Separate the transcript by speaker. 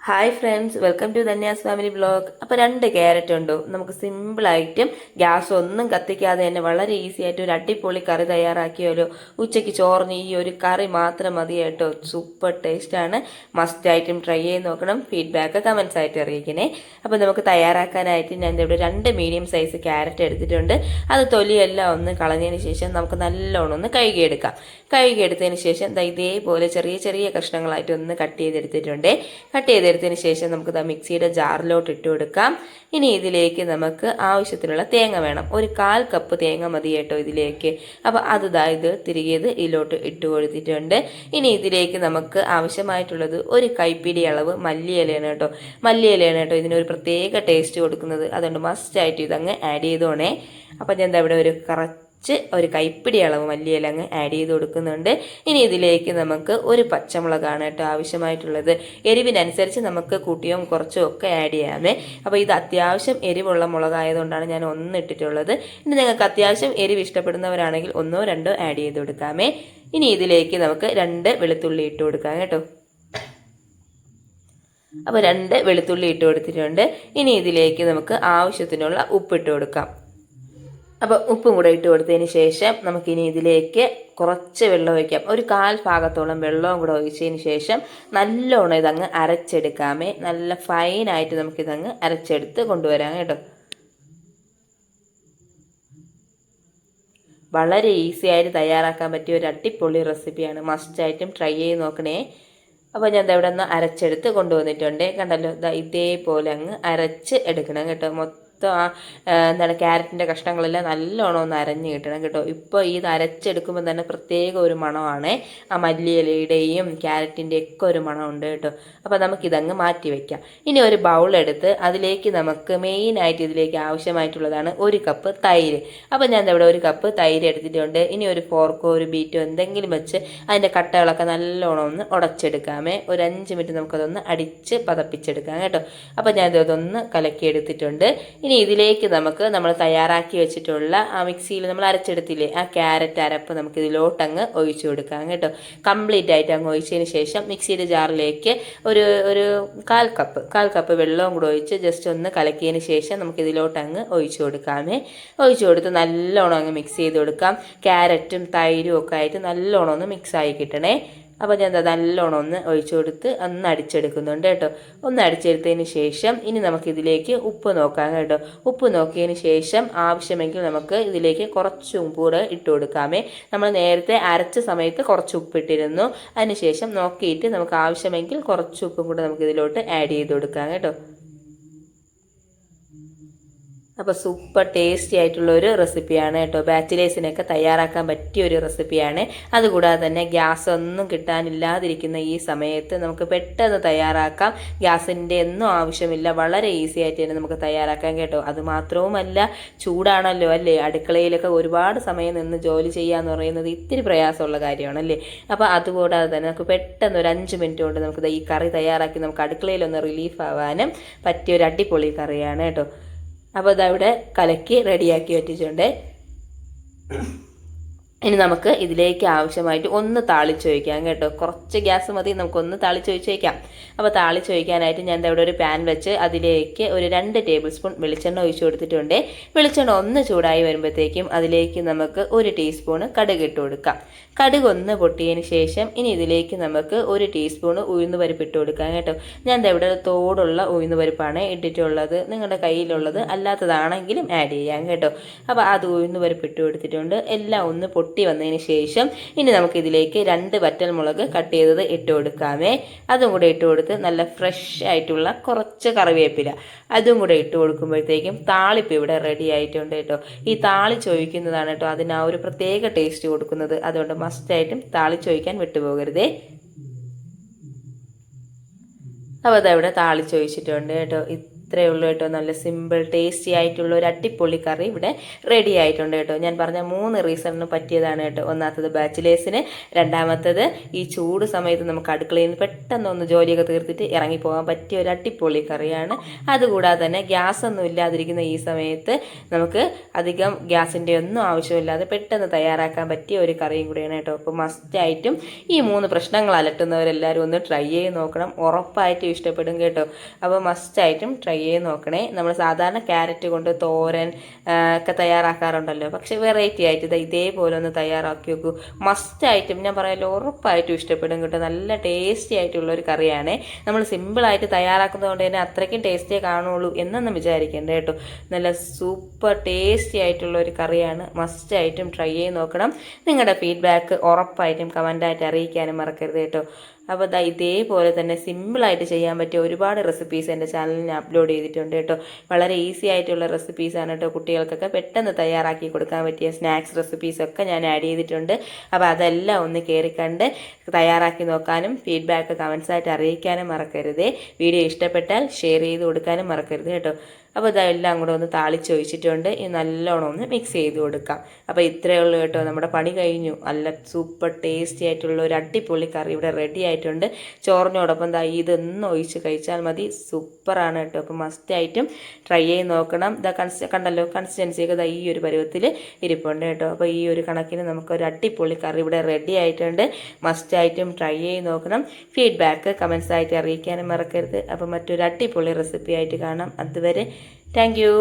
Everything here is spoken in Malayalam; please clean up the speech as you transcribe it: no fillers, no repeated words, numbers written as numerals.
Speaker 1: Hi friends, welcome to Dhanya's family vlog. അപ്പോൾ 2 ക്യാരറ്റ് ഉണ്ടോ, നമുക്ക് സിമ്പിളായിട്ടും ഗ്യാസ് ഒന്നും കത്തിക്കാതെ തന്നെ വളരെ ഈസി ആയിട്ട് ഒരു അടിപൊളി കറി തയ്യാറാക്കിയാലോ. ഉച്ചയ്ക്ക് ചോറിന് ഈ ഒരു കറി മാത്രം മതി കേട്ടോ. സൂപ്പർ ടേസ്റ്റാണ്. മസ്റ്റായിട്ടും ട്രൈ ചെയ്ത് നോക്കണം. ഫീഡ്ബാക്ക് കമൻസ് ആയിട്ട് അറിയിക്കണേ. അപ്പോൾ നമുക്ക് തയ്യാറാക്കാനായിട്ട് ഞാൻ ഇവിടെ 2 മീഡിയം സൈസ് ക്യാരറ്റ് എടുത്തിട്ടുണ്ട്. അത് തൊലിയെല്ലാം ഒന്ന് കളഞ്ഞതിന് ശേഷം നമുക്ക് നല്ലോണം ഒന്ന് കഴുകിയെടുക്കാം. കഴുകിയെടുത്തതിന് ശേഷം ഇതേപോലെ ചെറിയ ചെറിയ കഷ്ണങ്ങളായിട്ട് ഒന്ന് കട്ട് ചെയ്തെടുത്തിട്ടുണ്ട്. കട്ട് ചെയ്തെടുത്തതിന് ശേഷം നമുക്ക് മിക്സിയുടെ ജാറിലോട്ട് ഇട്ട് കൊടുക്കാം. ഇനി ഇതിലേക്ക് നമുക്ക് ആവശ്യത്തിനുള്ള തേങ്ങ വേണം. ഒരു 1/4 കപ്പ് തേങ്ങ മതി കേട്ടോ ഇതിലേക്ക്. അപ്പോൾ ഇത് തിരികെ ഇതിലോട്ട് ഇട്ട് കൊടുത്തിട്ടുണ്ട്. ഇനി ഇതിലേക്ക് നമുക്ക് ആവശ്യമായിട്ടുള്ളത് ഒരു കൈപ്പിടി അളവ് മല്ലിയിലയാണ് കേട്ടോ. മല്ലിയിലയാണ് കേട്ടോ ഇതിനൊരു പ്രത്യേക ടേസ്റ്റ് കൊടുക്കുന്നത്. അതുകൊണ്ട് മസ്റ്റായിട്ട് ഇതങ്ങ് ആഡ് ചെയ്തോണേ. അപ്പം ഞാൻ ഇവിടെ ഒരു കൈപ്പിടി അളവ് മല്ലിയില അങ്ങ് ആഡ് ചെയ്ത് കൊടുക്കുന്നുണ്ട്. ഇനി ഇതിലേക്ക് നമുക്ക് ഒരു പച്ചമുളകാണ് കേട്ടോ ആവശ്യമായിട്ടുള്ളത്. എരിവിനനുസരിച്ച് നമുക്ക് കൂട്ടിയും കുറച്ചും ഒക്കെ ആഡ് ചെയ്യാമേ. അപ്പോൾ ഇത് അത്യാവശ്യം എരിവുള്ള മുളകായതുകൊണ്ടാണ് ഞാൻ 1 ഇട്ടിട്ടുള്ളത്. ഇനി നിങ്ങൾക്ക് അത്യാവശ്യം എരിവ് ഇഷ്ടപ്പെടുന്നവരാണെങ്കിൽ 1ഓ 2ഓ ആഡ് ചെയ്ത് കൊടുക്കാമേ. ഇനി ഇതിലേക്ക് നമുക്ക് 2 വെളുത്തുള്ളി ഇട്ട് കൊടുക്കാം കേട്ടോ. അപ്പോൾ 2 വെളുത്തുള്ളി ഇട്ട് കൊടുത്തിട്ടുണ്ട്. ഇനി ഇതിലേക്ക് നമുക്ക് ആവശ്യത്തിനുള്ള ഉപ്പിട്ട് കൊടുക്കാം. അപ്പോൾ ഉപ്പും കൂടെ ഇട്ട് കൊടുത്തതിന് ശേഷം നമുക്കിനി ഇതിലേക്ക് കുറച്ച് വെള്ളം ഒഴിക്കാം. ഒരു 1/4 ഭാഗത്തോളം വെള്ളവും കൂടെ ഒഴിച്ചതിന് ശേഷം നല്ലോണം ഇതങ്ങ് അരച്ചെടുക്കാമേ. നല്ല ഫൈനായിട്ട് നമുക്കിതങ്ങ് അരച്ചെടുത്ത് കൊണ്ടുവരാം കേട്ടോ. വളരെ ഈസി ആയിട്ട് തയ്യാറാക്കാൻ പറ്റിയ ഒരു അടിപൊളി റെസിപ്പിയാണ്. മസ്റ്റായിട്ടും ട്രൈ ചെയ്ത് നോക്കണേ. അപ്പോൾ ഞാൻ ഇവിടെ ഒന്ന് അരച്ചെടുത്ത് കൊണ്ടുവന്നിട്ടുണ്ട്. കണ്ടല്ലോ, ഇതേപോലെ അങ്ങ് അരച്ച് എടുക്കണം കേട്ടോ. ക്യാരറ്റിൻ്റെ കഷ്ണങ്ങളെല്ലാം നല്ലോണം ഒന്ന് അരഞ്ഞ് കിട്ടണം കേട്ടോ. ഇപ്പോൾ ഇത് അരച്ചെടുക്കുമ്പോൾ തന്നെ പ്രത്യേക ഒരു മണമാണ്. ആ മല്ലിയിലയുടെയും ക്യാരറ്റിൻ്റെ ഒക്കെ ഒരു മണമുണ്ട് കേട്ടോ. അപ്പോൾ നമുക്കിതങ്ങ് മാറ്റി വയ്ക്കാം. ഇനി ഒരു ബൗളെടുത്ത് അതിലേക്ക് നമുക്ക് മെയിനായിട്ട് ഇതിലേക്ക് ആവശ്യമായിട്ടുള്ളതാണ് 1 കപ്പ് തൈര്. അപ്പോൾ ഞാൻ ഇവിടെ 1 കപ്പ് തൈര് എടുത്തിട്ടുണ്ട്. ഇനി ഒരു ഫോർക്കോ ഒരു ബീറ്റോ എന്തെങ്കിലും വെച്ച് അതിൻ്റെ കട്ടകളൊക്കെ നല്ലോണം ഒന്ന് ഉടച്ചെടുക്കാമേ. ഒരു 5 മിനിറ്റ് നമുക്കതൊന്ന് അടിച്ച് പതപ്പിച്ചെടുക്കാം കേട്ടോ. അപ്പോൾ ഞാൻ ഇതൊന്ന് കലക്കിയെടുത്തിട്ടുണ്ട്. ഇനി ഇതിലേക്ക് നമ്മൾ തയ്യാറാക്കി വെച്ചിട്ടുള്ള ആ മിക്സിയിൽ നമ്മൾ അരച്ചെടുത്തില്ലേ ആ ക്യാരറ്റ് അരപ്പ് നമുക്ക് ഇതിലോട്ടങ്ങ് ഒഴിച്ചു കൊടുക്കാം കേട്ടോ. കംപ്ലീറ്റ് ആയിട്ട് അങ്ങ് ഒഴിച്ചതിന് ശേഷം മിക്സിയുടെ ജാറിലേക്ക് ഒരു 1/4 കപ്പ് വെള്ളവും കൂടെ ഒഴിച്ച് ജസ്റ്റ് ഒന്ന് കലക്കിയതിന് ശേഷം നമുക്ക് ഇതിലോട്ടങ്ങ് ഒഴിച്ചു കൊടുക്കാമേ. ഒഴിച്ചു കൊടുത്ത് നല്ലോണം അങ്ങ് മിക്സ് ചെയ്ത് കൊടുക്കാം. ക്യാരറ്റും തൈരും ഒക്കെ ആയിട്ട് നല്ലോണം ഒന്ന് മിക്സായി കിട്ടണേ. അപ്പോൾ ഞാൻ നല്ലോണം ഒന്ന് ഒഴിച്ചു കൊടുത്ത് ഒന്ന് അടിച്ചെടുക്കുന്നുണ്ട് കേട്ടോ. ഒന്ന് അടിച്ചെടുത്തതിന് ശേഷം ഇനി നമുക്കിതിലേക്ക് ഉപ്പ് നോക്കാം കേട്ടോ. ഉപ്പ് നോക്കിയതിന് ശേഷം ആവശ്യമെങ്കിൽ നമുക്ക് ഇതിലേക്ക് കുറച്ച് ഉപ്പ് കൂടെ ഇട്ട് കൊടുക്കാമേ. നമ്മൾ നേരത്തെ അരച്ച സമയത്ത് കുറച്ച് ഉപ്പിട്ടിരുന്നു. അതിനുശേഷം നോക്കിയിട്ട് നമുക്ക് ആവശ്യമെങ്കിൽ കുറച്ച് ഉപ്പും കൂടെ നമുക്ക് ഇതിലോട്ട് ആഡ് ചെയ്ത് കൊടുക്കാം കേട്ടോ. അപ്പോൾ സൂപ്പർ ടേസ്റ്റി ആയിട്ടുള്ളൊരു റെസിപ്പിയാണ് കേട്ടോ. ബാച്ചിലേഴ്സിനൊക്കെ തയ്യാറാക്കാൻ പറ്റിയ ഒരു റെസിപ്പിയാണ്. അതുകൂടാതെ തന്നെ ഗ്യാസ് ഒന്നും കിട്ടാനില്ലാതിരിക്കുന്ന ഈ സമയത്ത് നമുക്ക് പെട്ടെന്ന് തയ്യാറാക്കാം. ഗ്യാസിൻ്റെ ഒന്നും ആവശ്യമില്ല. വളരെ ഈസി ആയിട്ട് തന്നെ നമുക്ക് തയ്യാറാക്കാം കേട്ടോ. അതുമാത്രവുമല്ല, ചൂടാണല്ലോ അല്ലേ. അടുക്കളയിലൊക്കെ ഒരുപാട് സമയം നിന്ന് ജോലി ചെയ്യാന്ന് പറയുന്നത് ഇത്തിരി പ്രയാസമുള്ള കാര്യമാണല്ലേ. അപ്പോൾ അതുകൂടാതെ തന്നെ നമുക്ക് പെട്ടെന്ന് ഒരു 5 മിനിറ്റ് കൊണ്ട് നമുക്ക് ഈ കറി തയ്യാറാക്കി നമുക്ക് അടുക്കളയിലൊന്ന് റിലീഫ് ആവാനും പറ്റിയ ഒരു അടിപൊളി കറിയാണ് കേട്ടോ. അപ്പോൾ അതവിടെ കലക്കി റെഡിയാക്കി വെച്ചിട്ടുണ്ട്. ഇനി നമുക്ക് ഇതിലേക്ക് ആവശ്യമായിട്ട് ഒന്ന് താളിച്ചൊഴിക്കാം കേട്ടോ. കുറച്ച് ഗ്യാസ് മതി, നമുക്കൊന്ന് താളിച്ചൊഴിച്ച് വയ്ക്കാം. അപ്പോൾ താളിച്ചൊഴിക്കാനായിട്ട് ഞാൻ ഇവിടെ ഒരു പാൻ വെച്ച് അതിലേക്ക് ഒരു 2 ടേബിൾ സ്പൂൺ വെളിച്ചെണ്ണ ഒഴിച്ചു കൊടുത്തിട്ടുണ്ട്. വെളിച്ചെണ്ണ ഒന്ന് ചൂടായി വരുമ്പോഴത്തേക്കും അതിലേക്ക് നമുക്ക് 1 ടീസ്പൂണ് കടുക് ഇട്ട് കൊടുക്കാം. കടുക് ഒന്ന് പൊട്ടിയതിന് ശേഷം ഇനി ഇതിലേക്ക് നമുക്ക് 1 ടീസ്പൂണ് ഉഴുന്ന് പരിപ്പ് ഇട്ട് കൊടുക്കാം കേട്ടോ. ഞാൻ ഇവിടെ തോടുള്ള ഉഴുന്ന് പരിപ്പാണ് ഇട്ടിട്ടുള്ളത്. നിങ്ങളുടെ കയ്യിലുള്ളത് അല്ലാത്തതാണെങ്കിലും ആഡ് ചെയ്യാം കേട്ടോ. അപ്പോൾ അത് ഉഴുന്ന് പരിപ്പ് ഇട്ട് കൊടുത്തിട്ടുണ്ട്. എല്ലാം ഒന്ന് പൊട്ടി വന്നതിന് ശേഷം ഇനി നമുക്കിതിലേക്ക് 2 വറ്റൽമുളക് കട്ട് ചെയ്തത് ഇട്ട് കൊടുക്കാമേ. അതും കൂടെ ഇട്ട് കൊടുത്ത് നല്ല ഫ്രഷ് ആയിട്ടുള്ള കുറച്ച് കറിവേപ്പില അതും കൂടെ ഇട്ട് കൊടുക്കുമ്പോഴത്തേക്കും താളിപ്പ് ഇവിടെ റെഡി ആയിട്ടുണ്ട് കേട്ടോ. ഈ താളിച്ചൊഴിക്കുന്നതാണ് കേട്ടോ അതിന് ആ ഒരു പ്രത്യേക ടേസ്റ്റ് കൊടുക്കുന്നത്. അതുകൊണ്ട് മസ്റ്റായിട്ടും താളിച്ചൊഴിക്കാൻ വിട്ടുപോകരുതേ. അപ്പോൾ അതവിടെ താളിച്ചൊഴിച്ചിട്ടുണ്ട് കേട്ടോ. ഇത്രയേ ഉള്ളൂ കേട്ടോ. നല്ല സിമ്പിൾ ടേസ്റ്റി ആയിട്ടുള്ള ഒരു അടിപൊളി കറി ഇവിടെ റെഡി ആയിട്ടുണ്ട് കേട്ടോ. ഞാൻ പറഞ്ഞ 3 റീസണിന് പറ്റിയതാണ് കേട്ടോ. ഒന്നാമത്തത് ബാച്ചിലേഴ്സിന്, രണ്ടാമത്തത് ഈ ചൂട് സമയത്ത് നമുക്ക് അടുക്കളയിൽ നിന്ന് പെട്ടെന്ന് ഒന്ന് ജോലിയൊക്കെ തീർത്തിട്ട് ഇറങ്ങിപ്പോകാൻ പറ്റിയ ഒരു അടിപൊളി കറിയാണ്. അതുകൂടാതെ തന്നെ ഗ്യാസ് ഒന്നും ഇല്ലാതിരിക്കുന്ന ഈ സമയത്ത് നമുക്ക് അധികം ഗ്യാസിൻ്റെ ഒന്നും ആവശ്യമില്ലാതെ പെട്ടെന്ന് തയ്യാറാക്കാൻ പറ്റിയ ഒരു കറിയും കൂടിയാണ് കേട്ടോ. അപ്പോൾ മസ്റ്റായിട്ടും ഈ 3 പ്രശ്നങ്ങൾ അലട്ടുന്നവരെല്ലാവരും ഒന്ന് ട്രൈ ചെയ്ത് നോക്കണം. ഉറപ്പായിട്ടും ഇഷ്ടപ്പെടും കേട്ടോ. അപ്പോൾ മസ്റ്റായിട്ടും ട്രൈ ചെയ്ത് നോക്കണേ. നമ്മൾ സാധാരണ ക്യാരറ്റ് കൊണ്ട് തോരൻ ഒക്കെ തയ്യാറാക്കാറുണ്ടല്ലോ, പക്ഷെ വെറൈറ്റി ആയിട്ട് ഇതേപോലെ ഒന്ന് തയ്യാറാക്കി നോക്കൂ. മസ്റ്റായിട്ടും ഞാൻ പറയാമല്ലോ, ഉറപ്പായിട്ടും ഇഷ്ടപ്പെടും കേട്ടോ. നല്ല ടേസ്റ്റി ആയിട്ടുള്ള ഒരു കറിയാണ്. നമ്മൾ സിമ്പിളായിട്ട് തയ്യാറാക്കുന്നതുകൊണ്ട് തന്നെ അത്രയ്ക്കും ടേസ്റ്റിയേ കാണുള്ളൂ എന്നൊന്നും വിചാരിക്കേണ്ട കേട്ടോ. നല്ല സൂപ്പർ ടേസ്റ്റി ആയിട്ടുള്ള ഒരു കറിയാണ്. മസ്റ്റായിട്ടും ട്രൈ ചെയ്ത് നോക്കണം. നിങ്ങളുടെ ഫീഡ്ബാക്ക് ഉറപ്പായിട്ടും കമൻ്റായിട്ട് അറിയിക്കാനും മറക്കരുത് കേട്ടോ. അപ്പോൾ ഇതേപോലെ തന്നെ സിമ്പിളായിട്ട് ചെയ്യാൻ പറ്റിയ ഒരുപാട് റെസിപ്പീസ് എൻ്റെ ചാനലിൽ ഞാൻ അപ്ലോഡ് ചെയ്തിട്ടുണ്ട് കേട്ടോ. വളരെ ഈസി ആയിട്ടുള്ള റെസിപ്പീസാണ് കേട്ടോ. കുട്ടികൾക്കൊക്കെ പെട്ടെന്ന് തയ്യാറാക്കി കൊടുക്കാൻ പറ്റിയ സ്നാക്സ് റെസിപ്പീസൊക്കെ ഞാൻ ആഡ് ചെയ്തിട്ടുണ്ട്. അപ്പോൾ അതെല്ലാം ഒന്ന് കയറി കണ്ട് തയ്യാറാക്കി നോക്കാനും ഫീഡ്ബാക്ക് കമൻസായിട്ട് അറിയിക്കാനും മറക്കരുത്. വീഡിയോ ഇഷ്ടപ്പെട്ടാൽ ഷെയർ ചെയ്ത് കൊടുക്കാനും മറക്കരുത് കേട്ടോ. അപ്പോൾ ഇതെല്ലാം കൂടെ ഒന്ന് താളിച്ചൊഴിച്ചിട്ടുണ്ട്. ഈ നല്ലോണം ഒന്ന് മിക്സ് ചെയ്ത് കൊടുക്കാം. അപ്പോൾ ഇത്രയേ ഉള്ളൂ കേട്ടോ. നമ്മുടെ പണി കഴിഞ്ഞു. നല്ല സൂപ്പർ ടേസ്റ്റി ആയിട്ടുള്ള ഒരു അടിപൊളി കറി ഇവിടെ റെഡി ആയിട്ടുണ്ട്. ചോറിനോടൊപ്പം ഇതൊന്ന് ഒഴിച്ച് കഴിച്ചാൽ മതി. സൂപ്പറാണ് കേട്ടോ. അപ്പോൾ മസ്റ്റായിട്ടും ട്രൈ ചെയ്ത് നോക്കണം. കണ്ടല്ലോ കൺസിസ്റ്റൻസിയൊക്കെ ഈ ഒരു പരുവത്തിൽ ഇരിപ്പുണ്ട് കേട്ടോ. അപ്പോൾ ഈ ഒരു കണക്കിന് നമുക്കൊരു അടിപൊളി കറി ഇവിടെ റെഡി ആയിട്ടുണ്ട്. മസ്റ്റായിട്ടും ട്രൈ ചെയ്ത് നോക്കണം. ഫീഡ്ബാക്ക് കമൻസായിട്ട് അറിയിക്കാനും മറക്കരുത്. അപ്പോൾ മറ്റൊരു അടിപൊളി റെസിപ്പി ആയിട്ട് കാണാം. അതുവരെ താങ്ക് യു.